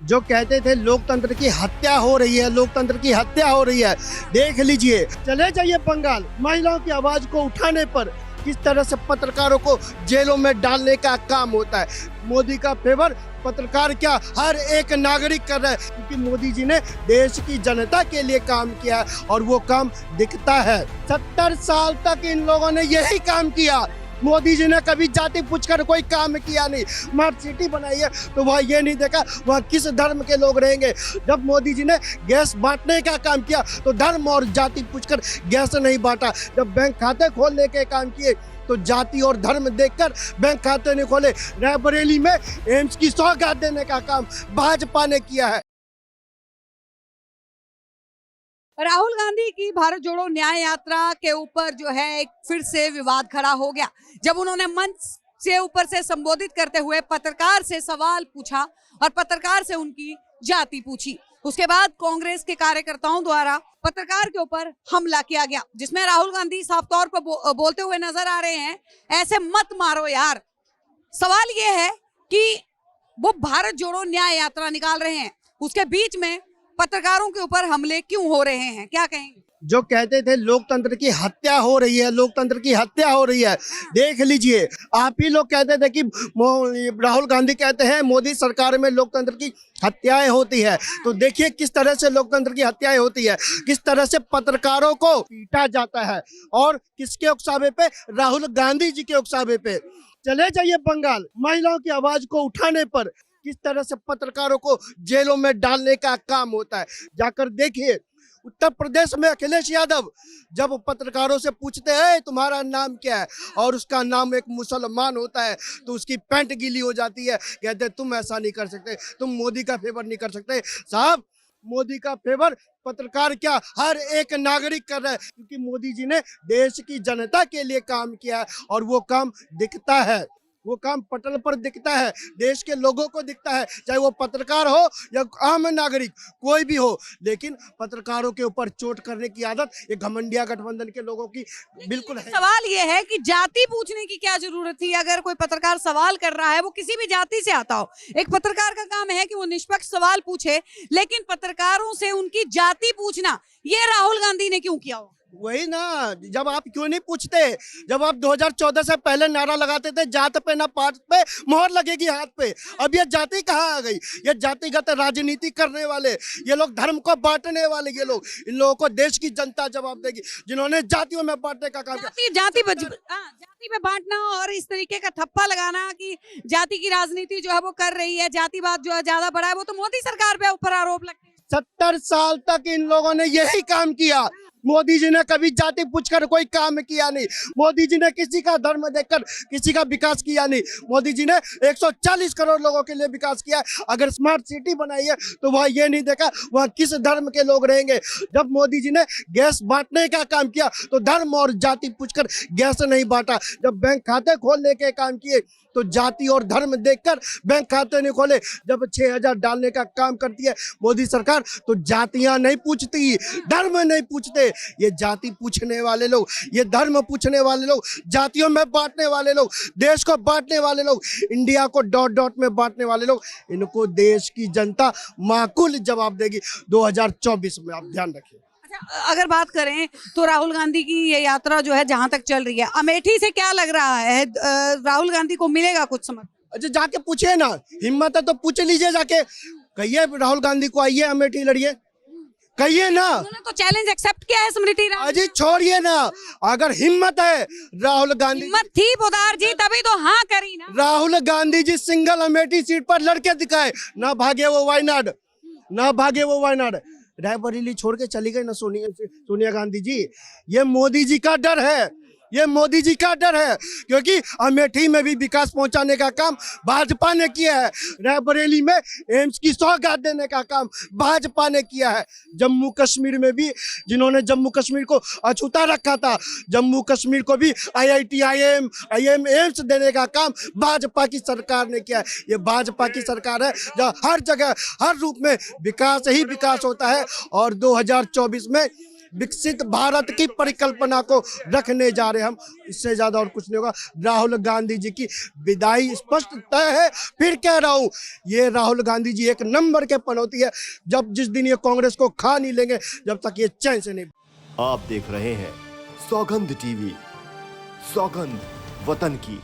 जो कहते थे लोकतंत्र की हत्या हो रही है, लोकतंत्र की हत्या हो रही है, देख लीजिए। चले जाइए बंगाल, महिलाओं की आवाज को उठाने पर किस तरह से पत्रकारों को जेलों में डालने का काम होता है। मोदी का फेवर पत्रकार क्या, हर एक नागरिक कर रहा है, क्योंकि मोदी जी ने देश की जनता के लिए काम किया है और वो काम दिखता है। 70 साल तक इन लोगों ने यही काम किया। मोदी जी ने कभी जाति पूछकर कोई काम किया नहीं। स्मार्ट सिटी बनाई है तो वह ये नहीं देखा वह किस धर्म के लोग रहेंगे। जब मोदी जी ने गैस बांटने का काम किया तो धर्म और जाति पूछकर गैस नहीं बांटा। जब बैंक खाते खोलने के काम किए तो जाति और धर्म देखकर बैंक खाते नहीं खोले। रायबरेली में एम्स की सौगात देने का काम भाजपा ने किया है। राहुल गांधी की भारत जोड़ो न्याय यात्रा के ऊपर जो है एक फिर से विवाद खड़ा हो गया जब उन्होंने मंच से ऊपर से संबोधित करते हुए पत्रकार से सवाल पूछा और पत्रकार से उनकी जाति पूछी। उसके बाद कांग्रेस के कार्यकर्ताओं द्वारा पत्रकार के ऊपर हमला किया गया, जिसमें राहुल गांधी साफ तौर पर बोलते हुए नजर आ रहे हैं, ऐसे मत मारो यार। सवाल ये है कि वो भारत जोड़ो न्याय यात्रा निकाल रहे हैं, उसके बीच में पत्रकारों के ऊपर हमले क्यों हो रहे हैं, क्या कहेंगे? जो कहते थे लोकतंत्र की हत्या हो रही है, लोकतंत्र की हत्या हो रही है, देख लीजिए। आप ही लोग कहते थे कि राहुल गांधी कहते हैं मोदी सरकार में लोकतंत्र की हत्याएं होती है, तो देखिए किस तरह से लोकतंत्र की हत्याएं होती है, किस तरह से पत्रकारों को पीटा जाता है और किसके उकसावे पे, राहुल गांधी जी के उकसावे पे। चले जाइए बंगाल, महिलाओं की आवाज को उठाने पर किस तरह से पत्रकारों को जेलों में डालने का काम होता है। जाकर देखिए उत्तर प्रदेश में अखिलेश यादव जब पत्रकारों से पूछते हैं तुम्हारा नाम क्या है और उसका नाम एक मुसलमान होता है तो उसकी पैंट गीली हो जाती है। कहते तुम ऐसा नहीं कर सकते, तुम मोदी का फेवर नहीं कर सकते। साहब, मोदी का फेवर पत्रकार क्या, हर एक नागरिक कर रहा है, क्योंकि मोदी जी ने देश की जनता के लिए काम किया है और वो काम दिखता है। वो काम पटल पर दिखता है, देश के लोगों को दिखता है, चाहे वो पत्रकार हो या आम नागरिक कोई भी हो। लेकिन पत्रकारों के ऊपर चोट करने की आदत ये घमंडिया गठबंधन के लोगों की बिल्कुल है। सवाल ये है कि जाति पूछने की क्या जरूरत थी? अगर कोई पत्रकार सवाल कर रहा है, वो किसी भी जाति से आता हो, एक पत्रकार का काम है कि वो निष्पक्ष सवाल पूछे, लेकिन पत्रकारों से उनकी जाति पूछना ये राहुल गांधी ने क्यों किया हो? वही ना, जब आप क्यों नहीं पूछते, जब आप 2014 से पहले नारा लगाते थे जात पे ना पात पे मोहर लगेगी हाथ पे, अब ये जाति कहाँ आ गई? ये जातिगत राजनीति करने वाले, ये लोग धर्म को बांटने वाले, ये लोग, इन लोगों को देश की जनता जवाब देगी जिन्होंने जातियों में बांटने का काम किया। जाति पे बांटना और इस तरीके का थप्पा लगाना कि जाति की राजनीति जो है वो कर रही है, जातिवाद जो है ज्यादा बड़ा है, वो तो मोदी सरकार पे ऊपर आरोप लगते हैं। 70 साल तक इन लोगों ने यही काम किया। मोदी जी ने कभी जाति पूछकर कोई काम किया नहीं। मोदी जी ने किसी का धर्म देखकर किसी का विकास किया नहीं। मोदी जी ने 140 करोड़ लोगों के लिए विकास किया। अगर स्मार्ट सिटी बनाई है तो वह ये नहीं देखा वह किस धर्म के लोग रहेंगे। जब मोदी जी ने गैस बांटने का काम किया तो धर्म और जाति पूछकर गैस नहीं बांटा। जब बैंक खाते खोलने के काम किए तो जाति और धर्म देखकर बैंक खाते नहीं खोले। जब 6000 डालने का काम करती है मोदी सरकार तो जातियां नहीं पूछती, धर्म नहीं पूछते। ये जाति पूछने वाले लोग, ये धर्म पूछने वाले लोग, जातियों में बांटने वाले लोग, देश को बांटने वाले लोग, इंडिया को डॉट डॉट में बांटने वाले लोग, इनको देश की जनता माकूल जवाब देगी 2024 में। आप ध्यान रखिए। अगर बात करें तो राहुल गांधी की ये यात्रा जो है जहां तक चल रही है, अमेठी से क्या लग रहा है, राहुल गांधी को मिलेगा कुछ समर्थन? अच्छा, जाके पूछे ना, हिम्मत है तो पूछ लीजिए, जाके कहिए राहुल गांधी को आइए अमेठी लड़िए, कहिए ना। उन्होंने तो चैलेंज एक्सेप्ट किया है स्मृति ईरानी। अजी छोड़िए ना, अगर हिम्मत है राहुल गांधी, हिम्मत थी पोदार जी तभी तो हाँ करी ना। राहुल गांधी जी सिंगल अमेठी सीट पर लड़के दिखाए, ना भागे वो वायनाड, ना भागे वो वायनाड। रायबरेली छोड़ के चली गई ना सोनिया गांधी जी। ये मोदी जी का डर है, ये मोदी जी का डर है, क्योंकि अमेठी में भी विकास पहुंचाने का काम भाजपा ने किया है। रायबरेली में एम्स की सौगात देने का काम भाजपा ने किया है। जम्मू कश्मीर में भी जिन्होंने जम्मू कश्मीर को अछूता रखा था, जम्मू कश्मीर को भी IIT IIM एम्स देने का काम भाजपा की सरकार ने किया है। ये भाजपा की सरकार है जहाँ हर जगह हर रूप में विकास ही विकास होता है। और 2024 में विकसित भारत की परिकल्पना को रखने जा रहे हैं हम। इससे ज्यादा और कुछ नहीं होगा। राहुल गांधी जी की विदाई स्पष्ट तय है। फिर कह रहा हूं, ये राहुल गांधी जी एक नंबर के पनौती है। जब जिस दिन ये कांग्रेस को खा नहीं लेंगे, जब तक ये चैन से नहीं। आप देख रहे हैं सौगंध टीवी, सौगंध वतन की।